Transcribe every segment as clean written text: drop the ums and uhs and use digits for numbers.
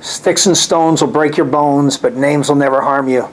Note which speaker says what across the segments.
Speaker 1: Sticks and stones will break your bones, but names will never harm you.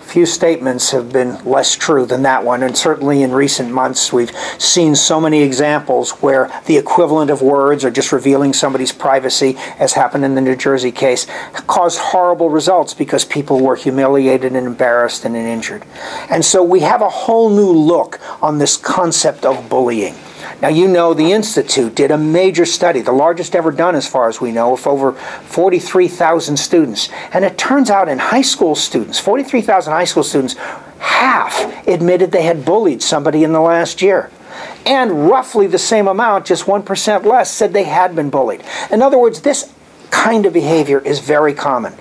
Speaker 1: Few statements have been less true than that one, and certainly in recent months we've seen so many examples where the equivalent of words or just revealing somebody's privacy, as happened in the New Jersey case, caused horrible results because people were humiliated and embarrassed and injured. And so we have a whole new look on this concept of bullying. Now, you know, the Institute did a major study, the largest ever done as far as we know, of over 43,000 students. And it turns out in high school students, 43,000 high school students, half admitted they had bullied somebody in the last year. And roughly the same amount, just 1% less, said they had been bullied. In other words, this kind of behavior is very common.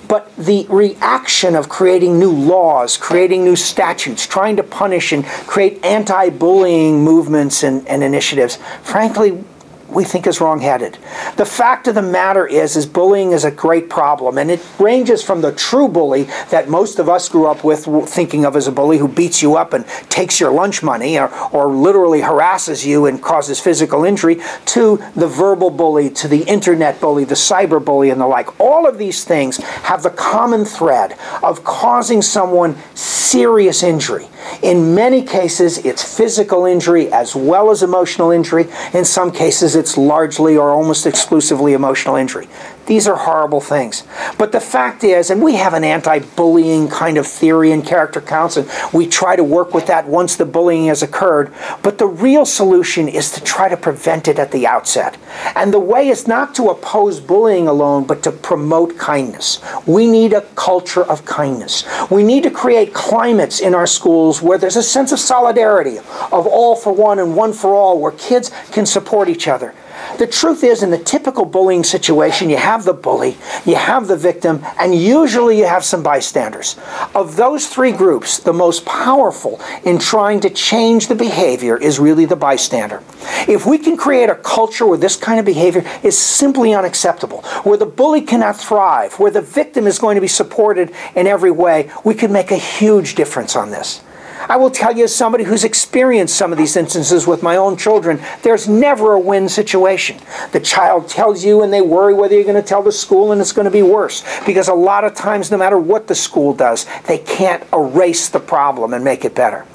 Speaker 1: But the reaction of creating new laws, creating new statutes, trying to punish and create anti-bullying movements and initiatives, frankly, we think is wrong-headed. The fact of the matter is bullying is a great problem, and it ranges from the true bully that most of us grew up with thinking of as a bully who beats you up and takes your lunch money or literally harasses you and causes physical injury, to the verbal bully, to the internet bully, the cyber bully, and the like. All of these things have the common thread of causing someone serious injury. In many cases, it's physical injury as well as emotional injury. In some cases, it's largely or almost exclusively emotional injury. These are horrible things. But the fact is, and we have an anti-bullying kind of theory in character counts, and we try to work with that once the bullying has occurred, but the real solution is to try to prevent it at the outset. And the way is not to oppose bullying alone, but to promote kindness. We need a culture of kindness. We need to create climates in our schools where there's a sense of solidarity, of all for one and one for all, where kids can support each other. The truth is, in the typical bullying situation, you have the bully, you have the victim, and usually you have some bystanders. Of those three groups, the most powerful in trying to change the behavior is really the bystander. If we can create a culture where this kind of behavior is simply unacceptable, where the bully cannot thrive, where the victim is going to be supported in every way, we can make a huge difference on this. I will tell you, as somebody who's experienced some of these instances with my own children, there's never a win situation. The child tells you and they worry whether you're going to tell the school, and it's going to be worse. Because a lot of times, no matter what the school does, they can't erase the problem and make it better.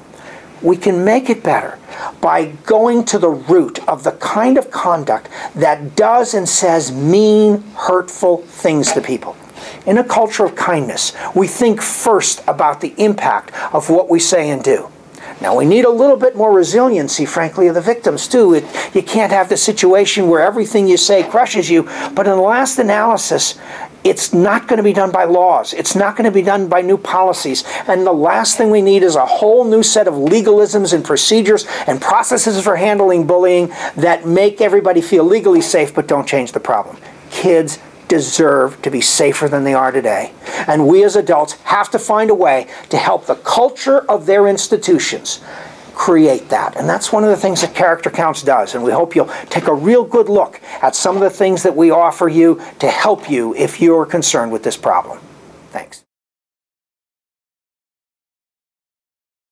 Speaker 1: We can make it better by going to the root of the kind of conduct that does and says mean, hurtful things to people. In a culture of kindness, we think first about the impact of what we say and do. Now, we need a little bit more resiliency, frankly, of the victims, too. You can't have the situation where everything you say crushes you, but in the last analysis, it's not going to be done by laws. It's not going to be done by new policies. And the last thing we need is a whole new set of legalisms and procedures and processes for handling bullying that make everybody feel legally safe but don't change the problem. Kids deserve to be safer than they are today. And we as adults have to find a way to help the culture of their institutions create that. And that's one of the things that Character Counts does. And we hope you'll take a real good look at some of the things that we offer you to help you if you're concerned with this problem. Thanks.